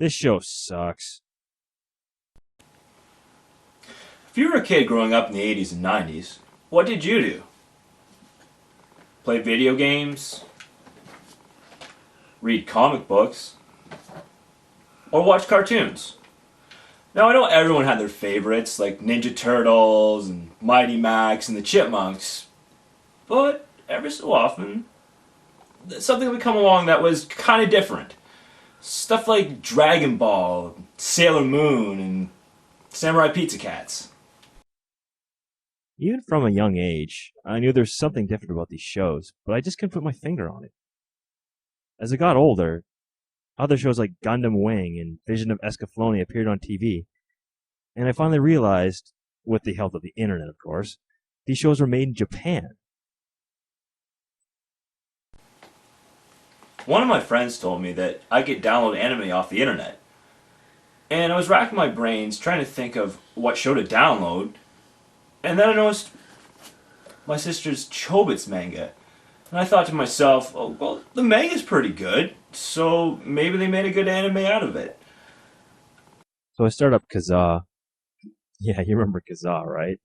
This show sucks. If you were a kid growing up in the 80s and 90s, what did you do? Play video games? Read comic books? Or watch cartoons? Now, I know everyone had their favorites, like Ninja Turtles and Mighty Max and the Chipmunks, but every so often, something would come along that was kind of different. Stuff like Dragon Ball, Sailor Moon, and Samurai Pizza Cats. Even from a young age, I knew there was something different about these shows, but I just couldn't put my finger on it. As I got older, other shows like Gundam Wing and Vision of Escaflowne appeared on TV, and I finally realized, with the help of the internet of course, these shows were made in Japan. One of my friends told me that I could download anime off the internet. And I was racking my brains trying to think of what show to download, and then I noticed my sister's Chobits manga. And I thought to myself, oh, well, the manga's pretty good, so maybe they made a good anime out of it. So I started up Kazaa. Yeah, you remember Kazaa, right?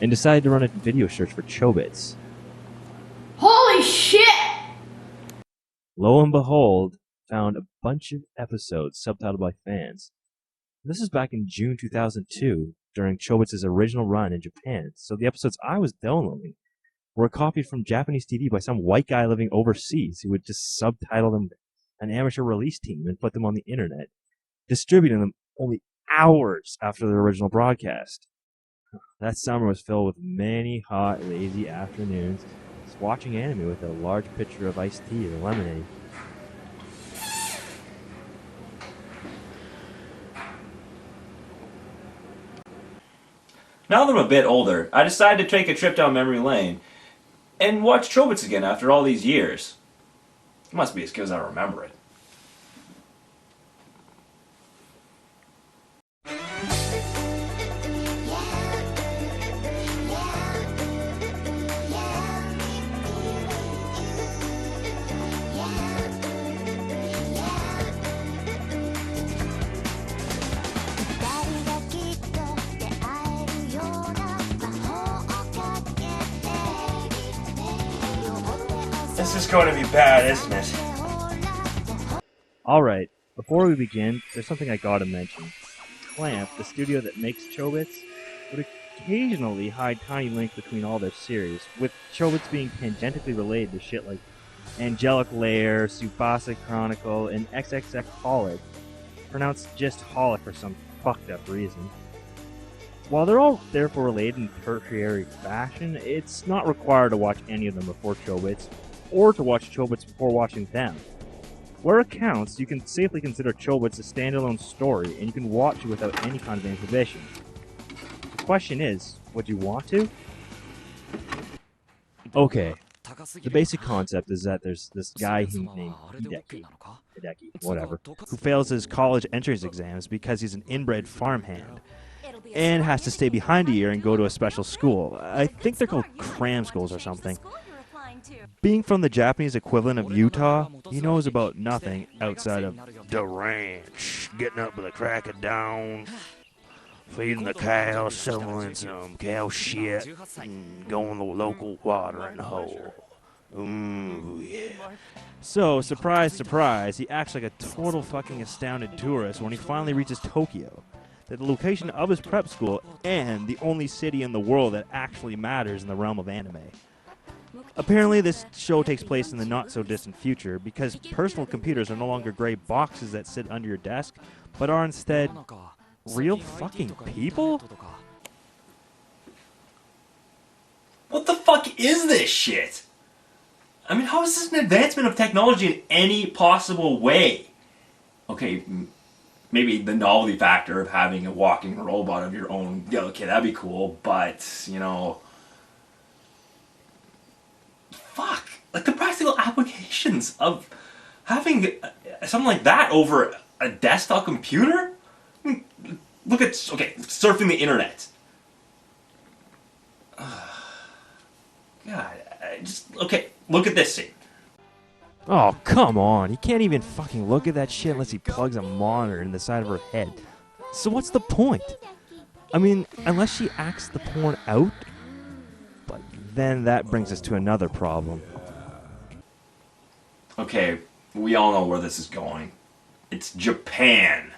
And decided to run a video search for Chobits. Holy shit! Lo and behold, found a bunch of episodes subtitled by fans. This is back in June 2002, during Chobits' original run in Japan, so the episodes I was downloading were copied from Japanese TV by some white guy living overseas who would just subtitle them an amateur release team and put them on the internet, distributing them only hours after their original broadcast. That summer was filled with many hot, lazy afternoons, just watching anime with a large pitcher of iced tea or lemonade. Now that I'm a bit older, I decided to take a trip down memory lane and watch Chobits again after all these years. It must be as good as I remember it. This is going to be bad, isn't it? Alright, before we begin, there's something I gotta mention. Clamp, the studio that makes Chobits, would occasionally hide tiny links between all their series, with Chobits being tangentially related to shit like Angelic Lair, Tsubasa Chronicle, and XXX Holic, pronounced just Holic for some fucked up reason. While they're all therefore related in tertiary fashion, it's not required to watch any of them before Chobits, or to watch Chobits before watching them. Where it counts, you can safely consider Chobits a standalone story, and you can watch it without any kind of inhibition. The question is, would you want to? Okay, the basic concept is that there's this guy named Hideki, whatever, who fails his college entrance exams because he's an inbred farmhand, and has to stay behind a year and go to a special school. I think they're called cram schools or something. Being from the Japanese equivalent of Utah, he knows about nothing outside of the ranch, getting up with the crack of dawn, feeding the cows, shoveling some cow shit, and going to the local watering hole. Ooh, yeah. So, surprise, surprise, he acts like a total fucking astounded tourist when he finally reaches Tokyo, the location of his prep school and the only city in the world that actually matters in the realm of anime. Apparently, this show takes place in the not-so-distant future because personal computers are no longer gray boxes that sit under your desk, but are instead real fucking people? What the fuck is this shit? I mean, how is this an advancement of technology in any possible way? Okay, maybe the novelty factor of having a walking robot of your own, yeah, okay, that'd be cool, but, you know... Fuck! Like, the practical applications of having something like that over a desktop computer? I mean, look at, okay, surfing the internet. God, okay, look at this scene. Oh, come on. He can't even fucking look at that shit unless he plugs a monitor in the side of her head. So what's the point? I mean, unless she acts the porn out? But then that brings us to another problem. Okay, we all know where this is going. It's Japan.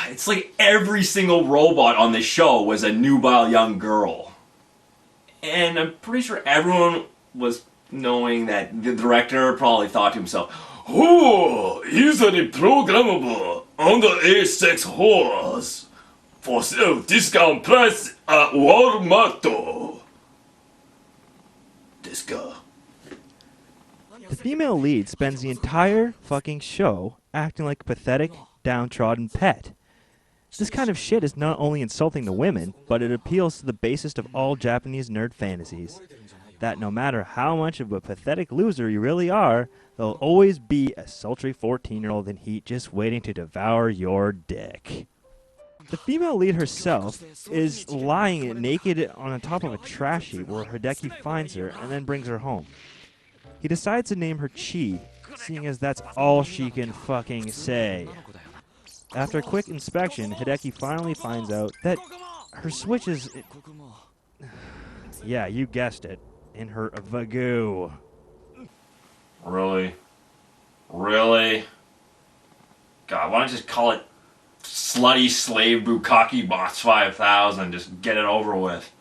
It's like every single robot on this show was a nubile young girl. And I'm pretty sure everyone was knowing that the director probably thought to himself, "Oh, easily programmable underage sex whores for sale discount price at Walmart." This guy. The female lead spends the entire fucking show acting like a pathetic, downtrodden pet. This kind of shit is not only insulting to women, but it appeals to the basest of all Japanese nerd fantasies. That no matter how much of a pathetic loser you really are, there'll always be a sultry 14-year-old in heat just waiting to devour your dick. The female lead herself is lying naked on the top of a trash heap where Hideki finds her and then brings her home. He decides to name her Chi, seeing as that's all she can fucking say. After a quick inspection, Hideki finally finds out that her switch is... yeah, you guessed it. In her vagoo. Really? Really? God, why don't you just call it Slutty Slave Bukkake Box 5000? Just get it over with.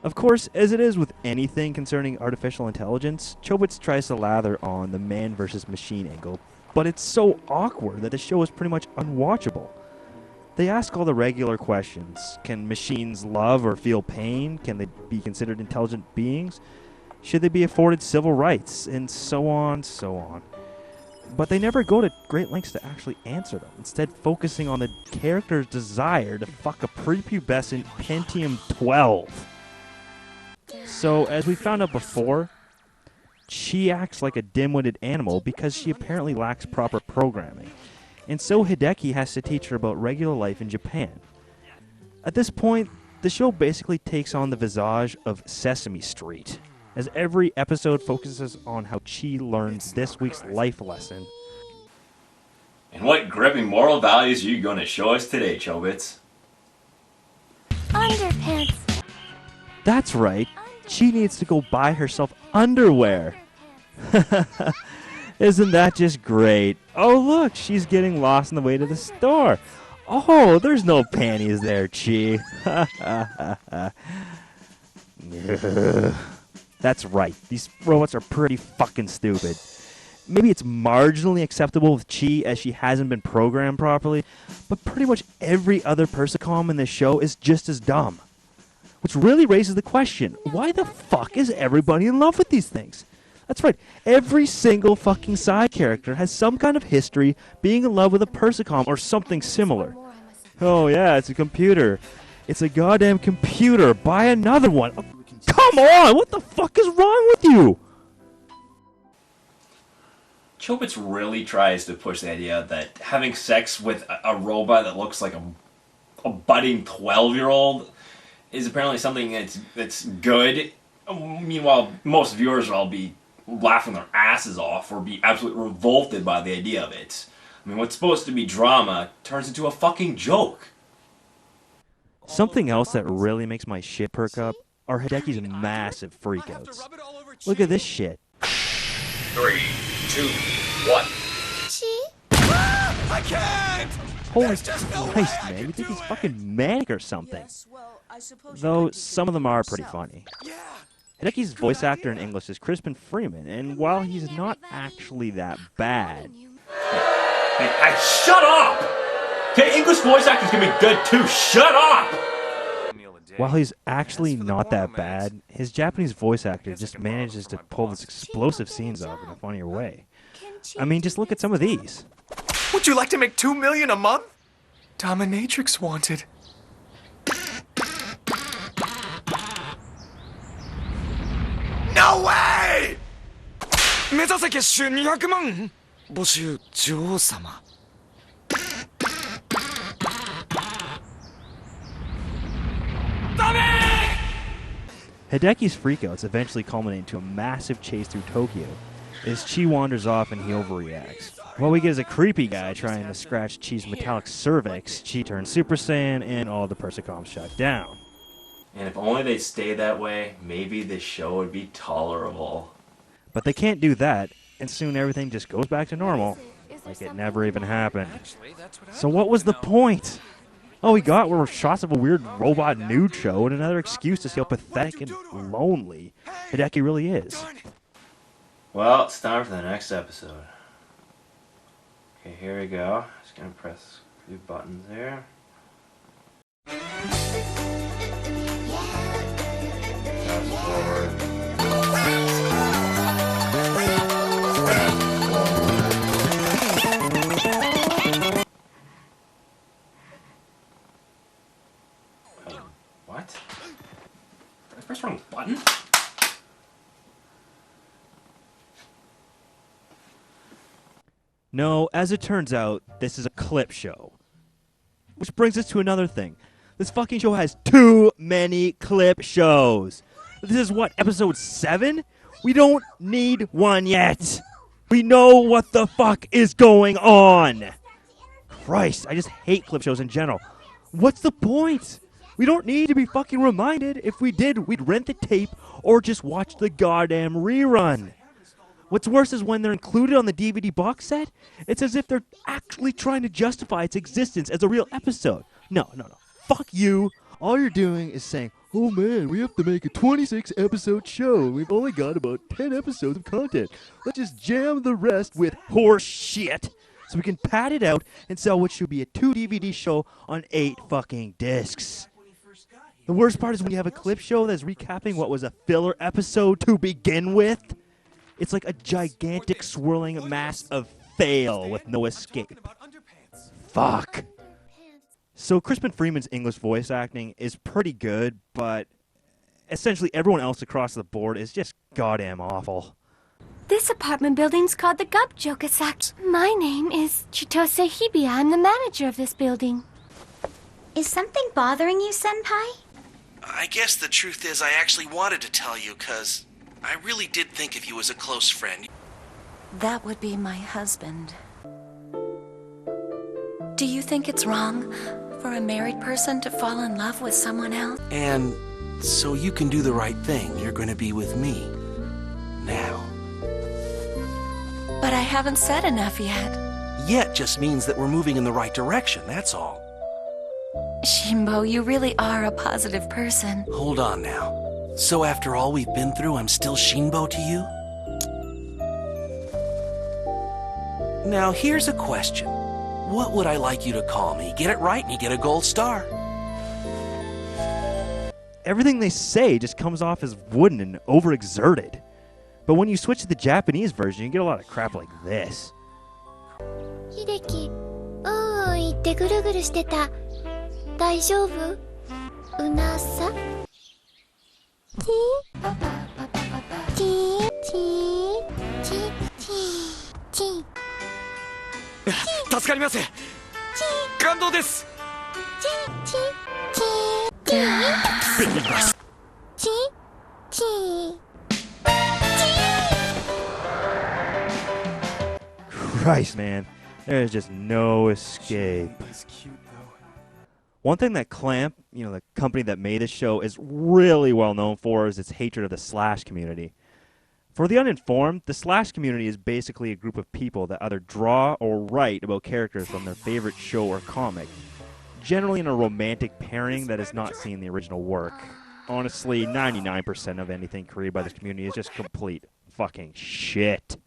Of course, as it is with anything concerning artificial intelligence, Chobits tries to lather on the man versus machine angle, but it's so awkward that the show is pretty much unwatchable. They ask all the regular questions. Can machines love or feel pain? Can they be considered intelligent beings? Should they be afforded civil rights? And so on, so on. But they never go to great lengths to actually answer them, instead focusing on the character's desire to fuck a prepubescent Pentium 12. So, as we found out before, she acts like a dim-witted animal because she apparently lacks proper programming. And so Hideki has to teach her about regular life in Japan. At this point, the show basically takes on the visage of Sesame Street, as every episode focuses on how Chi learns this week's life lesson. And what gripping moral values are you going to show us today, Chobits? Underpants. That's right, Chi needs to go buy herself underwear. Isn't that just great? Oh look, she's getting lost on the way to the store. Oh, there's no panties there, Chi. That's right, these robots are pretty fucking stupid. Maybe it's marginally acceptable with Chi as she hasn't been programmed properly, but pretty much every other Persicom in this show is just as dumb. Which really raises the question, why the fuck is everybody in love with these things? That's right, every single fucking side character has some kind of history being in love with a Persicom or something similar. Oh yeah, it's a computer. It's a goddamn computer. Buy another one. Oh, come on, what the fuck is wrong with you? Chobits really tries to push the idea that having sex with a robot that looks like a budding 12-year-old is apparently something that's good. Meanwhile, most viewers will be laughing their asses off or be absolutely revolted by the idea of it. I mean, what's supposed to be drama turns into a fucking joke. Something else that really makes my shit perk up are Hideki's massive freakouts. Look at this shit. 3, 2, 1. I can't! Holy Christ, man, you think he's fucking manic or something? Though some of them are pretty funny. Hideki's voice actor in English is Crispin Freeman, and while he's not actually that bad... Hey, shut up! Okay, English voice actors can be good too, shut up! While he's actually not that bad, his Japanese voice actor just manages to pull these explosive scenes off in a funnier way. I mean, just look at some of these. Would you like to make $2 million a month? Dominatrix wanted. No way! 目指せ月収200万募集女王様 Hideki's freakouts eventually culminate into a massive chase through Tokyo as Chi wanders off and he overreacts. What we get is a creepy guy trying to scratch Chi's metallic cervix. Chi turns Super Saiyan and all the Persicoms shut down. And if only they stayed that way, maybe this show would be tolerable. But they can't do that, and soon everything just goes back to normal, like it never even happened. So what was the point? All we got were shots of a weird robot nude show and another excuse to see how pathetic and lonely Hideki really is. Well, it's time for the next episode. Okay, here we go. Just gonna press a few buttons here. Fast forward. What? Did I press the wrong button? No, as it turns out, this is a clip show. Which brings us to another thing. This fucking show has too many clip shows. This is what, episode 7? We don't need one yet. We know what the fuck is going on. Christ, I just hate clip shows in general. What's the point? We don't need to be fucking reminded. If we did, we'd rent the tape or just watch the goddamn rerun. What's worse is when they're included on the DVD box set, it's as if they're actually trying to justify its existence as a real episode. No. Fuck you. All you're doing is saying, oh man, we have to make a 26-episode show, and we've only got about 10 episodes of content. Let's just jam the rest with horse shit so we can pad it out and sell what should be a 2-DVD show on 8 fucking discs. The worst part is when you have a clip show that's recapping what was a filler episode to begin with. It's like a gigantic swirling mass of fail with no escape. Fuck. So Crispin Freeman's English voice acting is pretty good, but essentially everyone else across the board is just goddamn awful. This apartment building's called the Gupjokasak. My name is Chitose Hibiya. I'm the manager of this building. Is something bothering you, Senpai? I guess the truth is I actually wanted to tell you, 'cause I really did think of you as a close friend. That would be my husband. Do you think it's wrong for a married person to fall in love with someone else? And so you can do the right thing. You're going to be with me. Now. But I haven't said enough yet. Yet just means that we're moving in the right direction, that's all. Shimbo, you really are a positive person. Hold on now. So after all we've been through, I'm still Shinbo to you? Now here's a question. What would I like you to call me? Get it right and you get a gold star. Everything they say just comes off as wooden and overexerted. But when you switch to the Japanese version, you get a lot of crap like this. Hideki, itte guruguru shite ta. Daijoubu? Unasa? Chi. 助かります感動です Christ, man. There is just no escape. One thing that Clamp, the company that made this show, is really well known for is its hatred of the Slash community. For the uninformed, the Slash community is basically a group of people that either draw or write about characters from their favorite show or comic, generally in a romantic pairing that is not seen in the original work. Honestly, 99% of anything created by this community is just complete fucking shit.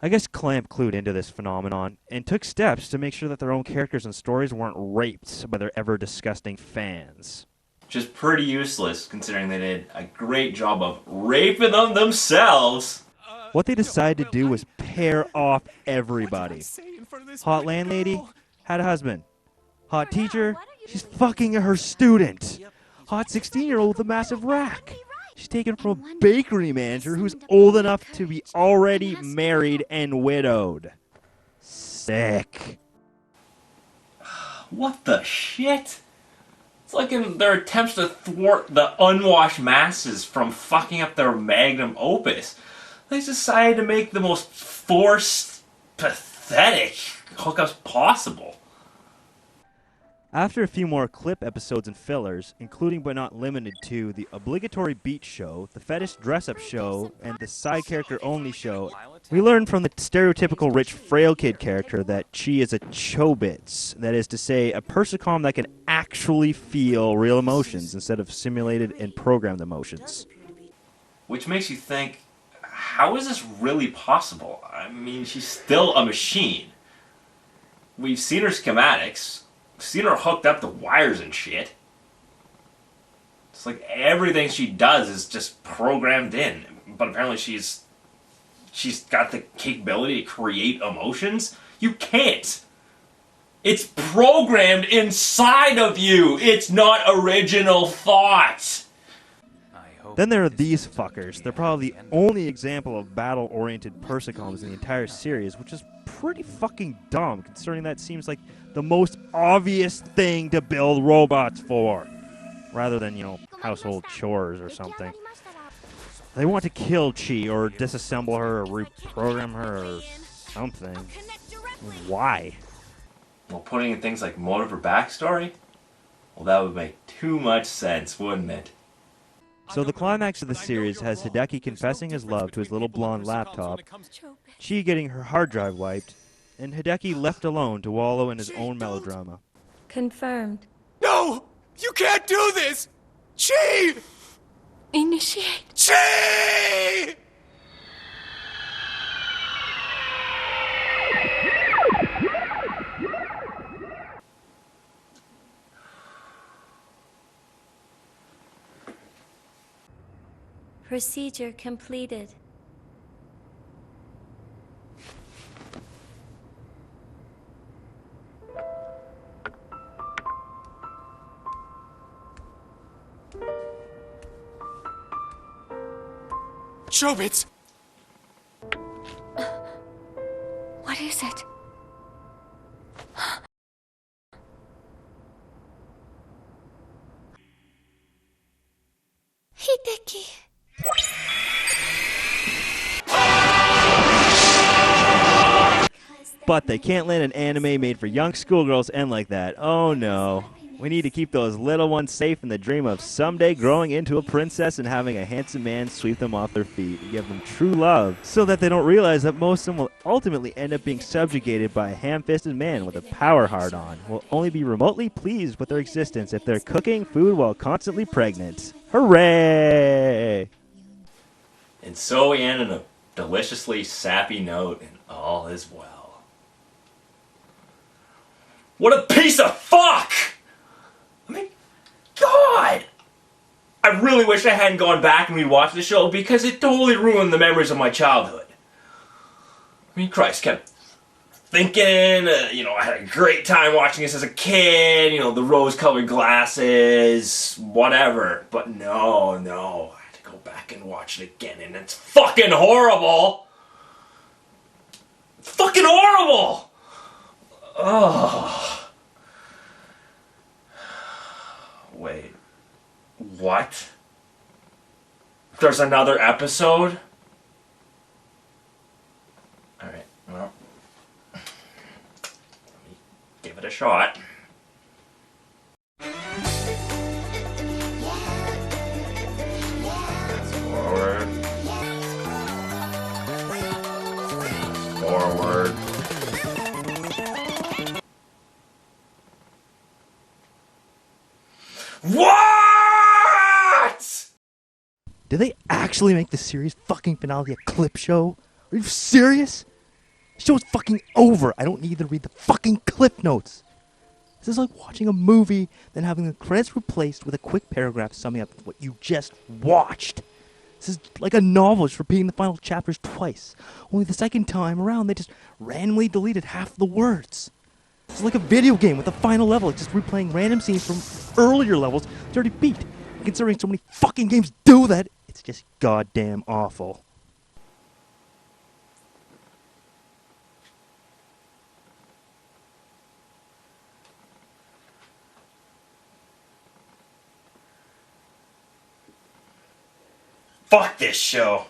I guess Clamp clued into this phenomenon and took steps to make sure that their own characters and stories weren't raped by their ever-disgusting fans. Which is pretty useless, considering they did a great job of raping them themselves. What they decided to do was pair off everybody. Hot landlady had a husband. Hot teacher, she's fucking her student. Hot 16-year-old with a massive rack. She's taken from a bakery manager who's old enough to be already married and widowed. Sick. What the shit? It's like in their attempts to thwart the unwashed masses from fucking up their magnum opus, they decided to make the most forced, pathetic hookups possible. After a few more clip episodes and fillers, including but not limited to the obligatory beach show, the fetish dress-up show, and the side character-only show, we learn from the stereotypical rich frail kid character that she is a Chobits, that is to say, a persicom that can actually feel real emotions instead of simulated and programmed emotions. Which makes you think, how is this really possible? I mean, she's still a machine. We've seen her schematics. Seen her hooked up to wires and shit. It's like everything she does is just programmed in. But apparently she's got the capability to create emotions. You can't. It's programmed inside of you. It's not original thought. Then there are these fuckers. They're probably the only example of battle-oriented persicoms in the entire series, which is pretty fucking dumb, considering that seems like the most obvious thing to build robots for, rather than, you know, household chores or something. They want to kill Chi, or disassemble her, or reprogram her, or something. Why? Well, putting in things like motive or backstory? Well, that would make too much sense, wouldn't it? So the climax of the series has Hideki confessing his love to his little blonde laptop, Chi getting her hard drive wiped, and Hideki left alone to wallow in his own melodrama. Confirmed. No! You can't do this! Chi! Initiate. Chi! Procedure completed. Chobits! What is it? Hideki. But they can't land an anime made for young schoolgirls end like that. Oh no. We need to keep those little ones safe in the dream of someday growing into a princess and having a handsome man sweep them off their feet and give them true love, so that they don't realize that most of them will ultimately end up being subjugated by a ham-fisted man with a power hard-on, will only be remotely pleased with their existence if they're cooking food while constantly pregnant. Hooray! And so we end on a deliciously sappy note, and all is well. What a piece of fuck! I mean, God! I really wish I hadn't gone back and rewatched the show because it totally ruined the memories of my childhood. I mean, Christ, kept thinking, I had a great time watching this as a kid, the rose-colored glasses, whatever. But no, I had to go back and watch it again, and it's fucking horrible! It's fucking horrible! Oh. Wait. What? There's another episode? Alright, well. Let me give it a shot. Forward. Forward. What? Did they actually make the series fucking finale a clip show? Are you serious? The show's fucking over. I don't need to read the fucking clip notes. This is like watching a movie, then having the credits replaced with a quick paragraph summing up what you just watched. This is like a novel just repeating the final chapters twice. Only the second time around, they just randomly deleted half the words. It's like a video game with a final level. It's just replaying random scenes from earlier levels it's already beat. And considering so many fucking games do that, it's just goddamn awful. Fuck this show.